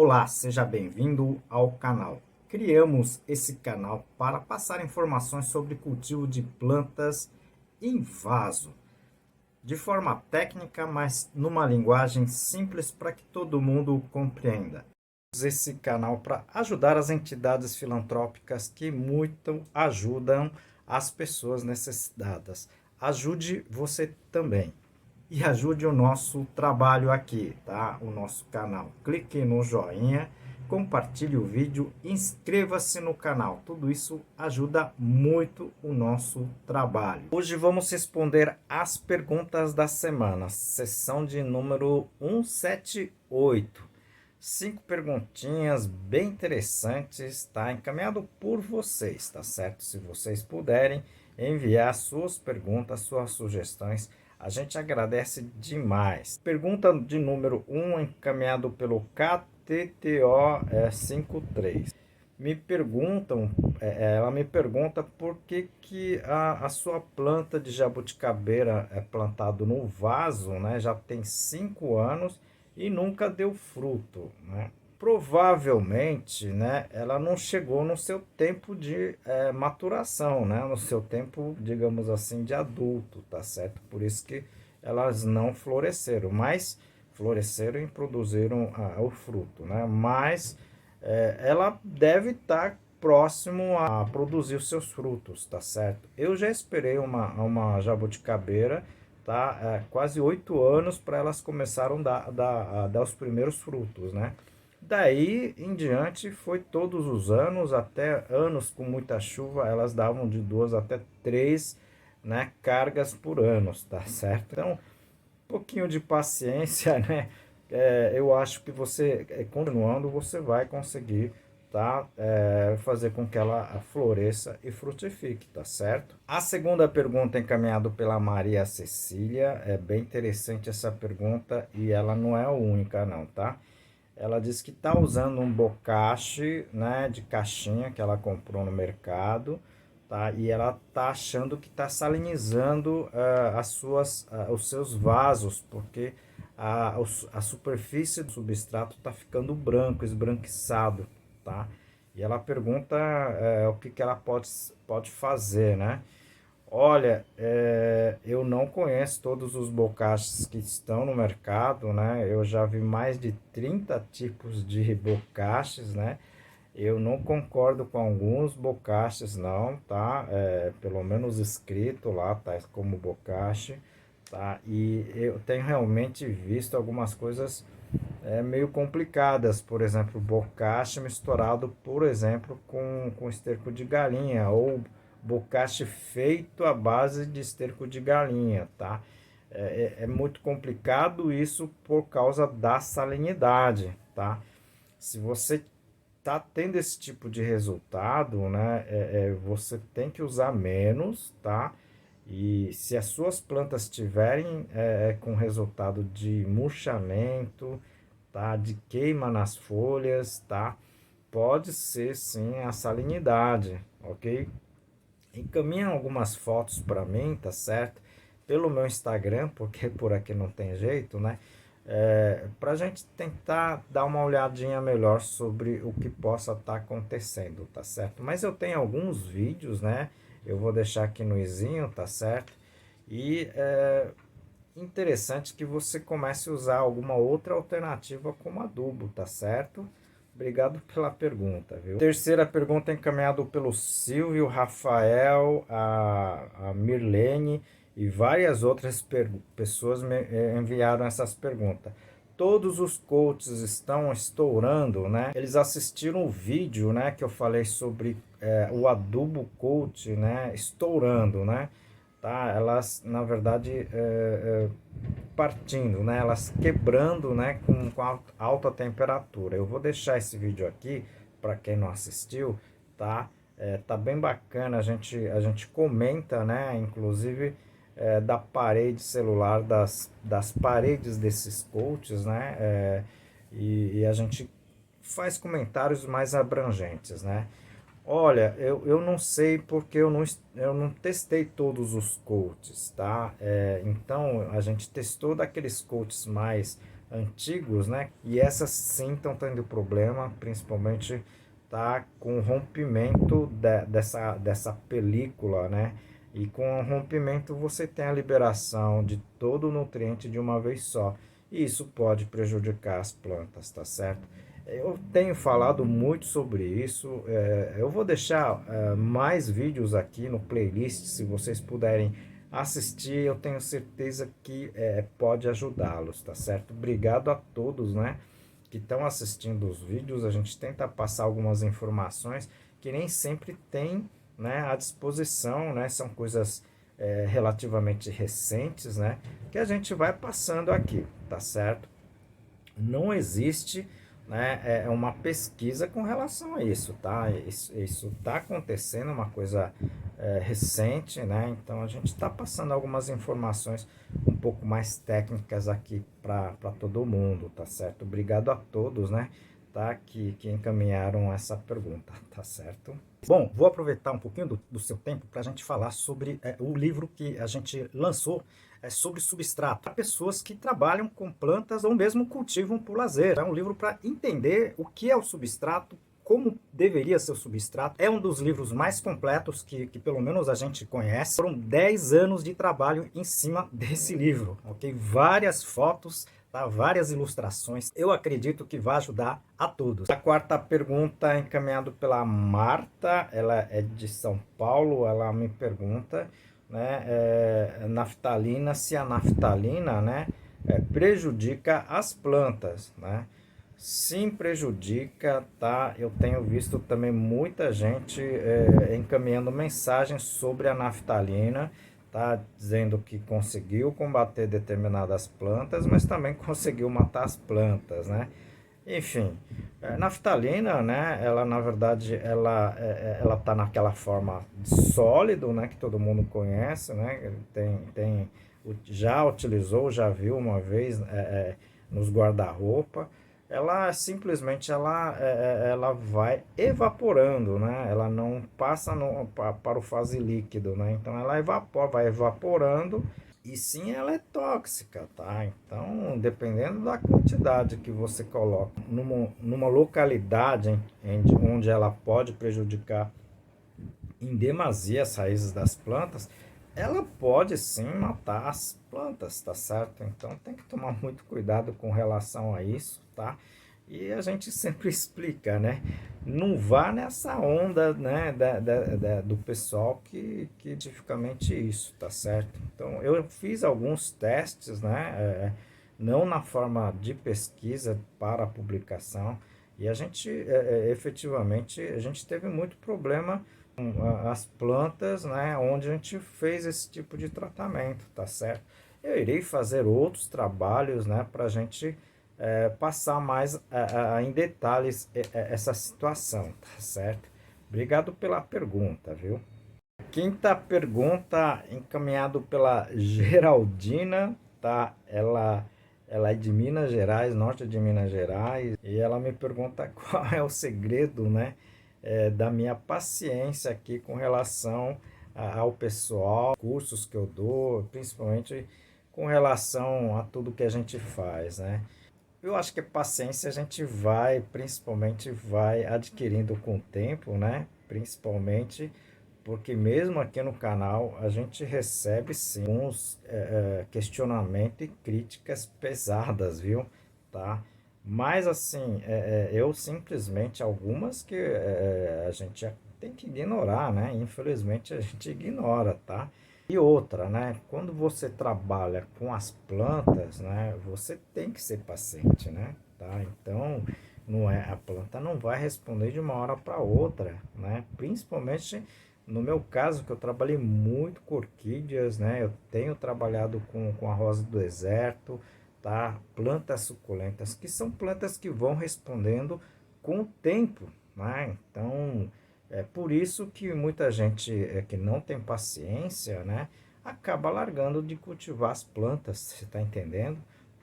Olá, seja bem-vindo ao canal. Criamos esse canal para passar informações sobre cultivo de plantas em vaso, de forma técnica, mas numa linguagem simples para que todo mundo compreenda. Esse canal para ajudar as entidades filantrópicas que muito ajudam as pessoas necessitadas. Ajude você também. E ajude o nosso trabalho aqui, tá? O nosso canal. Clique no joinha, compartilhe o vídeo, inscreva-se no canal. Tudo isso ajuda muito o nosso trabalho. Hoje vamos responder as perguntas da semana, sessão de número 178. 5 perguntinhas bem interessantes, tá? Encaminhado por vocês, tá certo? Se vocês puderem enviar suas perguntas, suas sugestões, a gente agradece demais. Pergunta de número 1, encaminhado pelo KTTO53. Ela me pergunta por que a sua planta de jabuticabeira é plantado no vaso, né? Já tem 5 anos e nunca deu fruto, né? Provavelmente, né, ela não chegou no seu tempo de maturação, né, no seu tempo, digamos assim, de adulto, tá certo? Por isso que elas não floresceram, mas floresceram e produziram o fruto, né? Mas ela deve estar próximo a produzir os seus frutos, tá certo? Eu já esperei uma jabuticabeira, tá? Quase 8 anos para elas começaram a dar os primeiros frutos, né? Daí em diante foi todos os anos, até anos com muita chuva, elas davam de 2 até 3, né, cargas por ano, tá certo? Então, um pouquinho de paciência, né? Eu acho que você, continuando, você vai conseguir, tá? Fazer com que ela floresça e frutifique, tá certo? A segunda pergunta encaminhada pela Maria Cecília, é bem interessante essa pergunta e ela não é a única não, tá? Ela disse que está usando um bocache, né, de caixinha que ela comprou no mercado, tá? E ela está achando que está salinizando os seus vasos, porque a superfície do substrato está ficando branco, esbranquiçado, tá? E ela pergunta o que ela pode fazer, né? Olha, eu não conheço todos os bocaches que estão no mercado, né? Eu já vi mais de 30 tipos de bocaches, né? Eu não concordo com alguns bocaches, não, tá? Pelo menos escrito lá, tá? Como bocache, tá? E eu tenho realmente visto algumas coisas meio complicadas, por exemplo, bocache misturado, por exemplo, com esterco de galinha, ou bocache feito à base de esterco de galinha, tá? É muito complicado isso por causa da salinidade, tá? Se você tá tendo esse tipo de resultado, né, você tem que usar menos, tá? E se as suas plantas tiverem com resultado de murchamento, tá? De queima nas folhas, tá? Pode ser sim a salinidade, ok? Encaminha algumas fotos para mim, tá certo? Pelo meu Instagram, porque por aqui não tem jeito, né? Para a gente tentar dar uma olhadinha melhor sobre o que possa estar acontecendo, tá certo? Mas eu tenho alguns vídeos, né? Eu vou deixar aqui no izinho, tá certo? E interessante que você comece a usar alguma outra alternativa como adubo, tá certo? Obrigado pela pergunta, viu? Terceira pergunta encaminhada pelo Silvio, Rafael, a Mirlene e várias outras pessoas me enviaram essas perguntas. Todos os coaches estão estourando, né? Eles assistiram o vídeo, né, que eu falei sobre o adubo coach, né, estourando, né? Tá? Elas, na verdade, partindo, né? Elas quebrando, né? Com alta temperatura. Eu vou deixar esse vídeo aqui para quem não assistiu, tá? Tá bem bacana. A gente comenta, né? Inclusive da parede celular, das paredes desses coaches, né? E a gente faz comentários mais abrangentes, né? Olha, eu não sei porque eu não testei todos os coaches, tá? Então, a gente testou daqueles coaches mais antigos, né? E essas sim estão tendo problema, principalmente tá com o rompimento dessa película, né? E com o rompimento você tem a liberação de todo o nutriente de uma vez só. E isso pode prejudicar as plantas, tá certo? Eu tenho falado muito sobre isso. Eu vou deixar mais vídeos aqui no playlist, se vocês puderem assistir. Eu tenho certeza que pode ajudá-los, tá certo? Obrigado a todos, né, que estão assistindo os vídeos. A gente tenta passar algumas informações que nem sempre tem, né, à disposição, né? São coisas relativamente recentes, né, que a gente vai passando aqui, tá certo? Não existe, né, uma pesquisa com relação a isso, tá? Isso tá acontecendo, uma coisa recente, né? Então a gente está passando algumas informações um pouco mais técnicas aqui para todo mundo, tá certo? Obrigado a todos, né, tá? Que encaminharam essa pergunta, tá certo? Bom, vou aproveitar um pouquinho do seu tempo para a gente falar sobre o livro que a gente lançou sobre substrato. Para pessoas que trabalham com plantas ou mesmo cultivam por lazer. É um livro para entender o que é o substrato, como deveria ser o substrato. É um dos livros mais completos que pelo menos a gente conhece. Foram 10 anos de trabalho em cima desse livro, ok? Várias fotos, tá? Várias ilustrações. Eu acredito que vai ajudar a todos. A quarta pergunta é encaminhada pela Marta, ela é de São Paulo. Ela me pergunta, né, naftalina, se a naftalina, né, prejudica as plantas, né? Sim, prejudica, tá? Eu tenho visto também muita gente encaminhando mensagens sobre a naftalina, tá? Dizendo que conseguiu combater determinadas plantas, mas também conseguiu matar as plantas, né? Enfim, naftalina, né? Ela na verdade ela tá naquela forma de sólido, né? Que todo mundo conhece, né? Já utilizou, já viu uma vez nos guarda-roupa. Ela simplesmente ela vai evaporando, né? Ela não passa para o fase líquido, né? Então ela evapora, vai evaporando. E sim, ela é tóxica, tá? Então, dependendo da quantidade que você coloca numa localidade onde ela pode prejudicar em demasia as raízes das plantas, ela pode sim matar as plantas, tá certo? Então tem que tomar muito cuidado com relação a isso, tá? E a gente sempre explica, né? Não vá nessa onda, né, do pessoal que cientificamente isso, tá certo? Então eu fiz alguns testes, né? Não na forma de pesquisa para publicação, e a gente efetivamente a gente teve muito problema as plantas, né, onde a gente fez esse tipo de tratamento, tá certo? Eu irei fazer outros trabalhos, né, para a gente passar mais em detalhes essa situação, tá certo? Obrigado pela pergunta, viu? Quinta pergunta encaminhado pela Geraldina, tá? Ela é de Minas Gerais, norte de Minas Gerais, e ela me pergunta qual é o segredo, né, da minha paciência aqui com relação ao pessoal, cursos que eu dou, principalmente com relação a tudo que a gente faz, né? Eu acho que a paciência a gente principalmente vai adquirindo com o tempo, né? Principalmente porque mesmo aqui no canal a gente recebe sim uns questionamentos e críticas pesadas, viu? Tá? Mas assim, eu simplesmente algumas que a gente tem que ignorar, né? Infelizmente a gente ignora, tá? E outra, né? Quando você trabalha com as plantas, né? Você tem que ser paciente, né? Tá? Então, não é, a planta não vai responder de uma hora para outra, né? Principalmente no meu caso, que eu trabalhei muito com orquídeas, né? Eu tenho trabalhado com a rosa do deserto, tá? Plantas suculentas, que são plantas que vão respondendo com o tempo, né? Então, é por isso que muita gente que não tem paciência, né, acaba largando de cultivar as plantas, você está entendendo?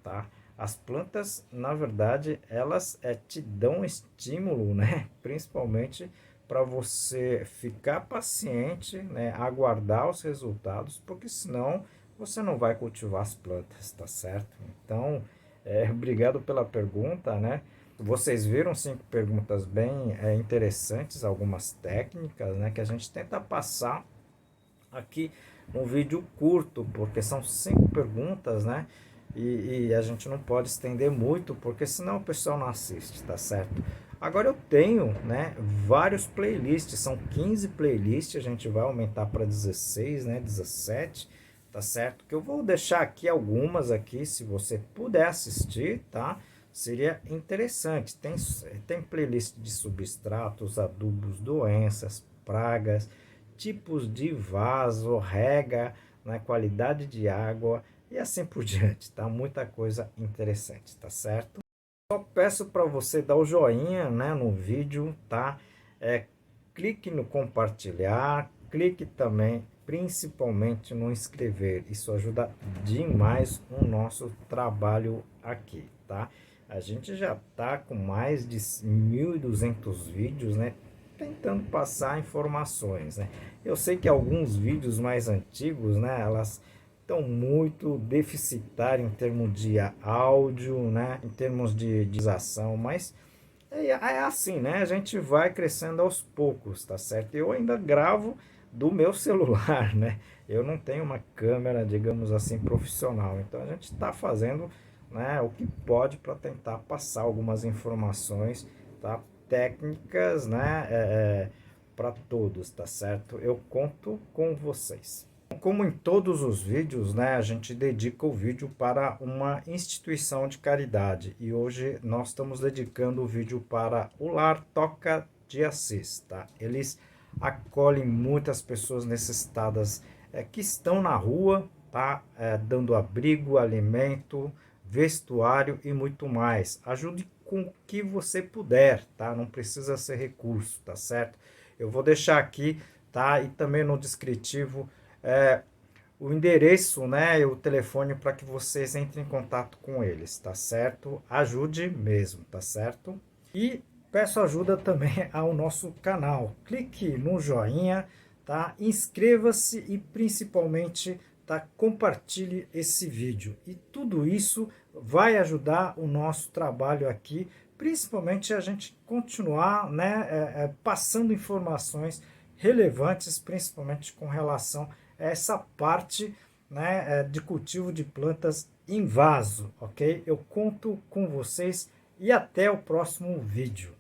Tá? As plantas, na verdade, elas te dão estímulo, né, principalmente para você ficar paciente, né, aguardar os resultados, porque senão você não vai cultivar as plantas, tá certo? Então, Obrigado pela pergunta, né? Vocês viram 5 perguntas bem interessantes, algumas técnicas, né, que a gente tenta passar aqui um vídeo curto, porque são 5 perguntas, né? E a gente não pode estender muito, porque senão o pessoal não assiste, tá certo? Agora eu tenho, né, vários playlists, são 15 playlists, a gente vai aumentar para 16, né, 17, tá certo? Que eu vou deixar aqui algumas aqui, se você puder assistir, tá? Seria interessante. Tem playlist de substratos, adubos, doenças, pragas, tipos de vaso, rega, né, qualidade de água e assim por diante, tá? Muita coisa interessante, tá certo? Só peço para você dar o joinha, né, no vídeo, tá? Clique no compartilhar, clique também, principalmente no inscrever. Isso ajuda demais o nosso trabalho aqui, tá? A gente já tá com mais de 1.200 vídeos, né? Tentando passar informações, né? Eu sei que alguns vídeos mais antigos, né? Elas estão muito deficitários em termos de áudio, né? Em termos de ação, mas é assim, né? A gente vai crescendo aos poucos, tá certo? Eu ainda gravo do meu celular, né? Eu não tenho uma câmera, digamos assim, profissional. Então a gente está fazendo, né, o que pode para tentar passar algumas informações, tá? Técnicas, né? Para todos, tá certo? Eu conto com vocês. Como em todos os vídeos, né, a gente dedica o vídeo para uma instituição de caridade e hoje nós estamos dedicando o vídeo para o Lar Toca de Assis, tá? Eles acolhem muitas pessoas necessitadas que estão na rua, tá? Dando abrigo, alimento, vestuário e muito mais. Ajude com o que você puder, tá? Não precisa ser recurso, tá certo? Eu vou deixar aqui, tá? E também no descritivo o endereço, né, e o telefone para que vocês entrem em contato com eles, tá certo? Ajude mesmo, tá certo? E peço ajuda também ao nosso canal. Clique no joinha, tá? Inscreva-se e principalmente, tá, compartilhe esse vídeo. E tudo isso vai ajudar o nosso trabalho aqui, principalmente a gente continuar, né, passando informações relevantes, principalmente com relação a essa parte, né, de cultivo de plantas em vaso, ok? Eu conto com vocês e até o próximo vídeo.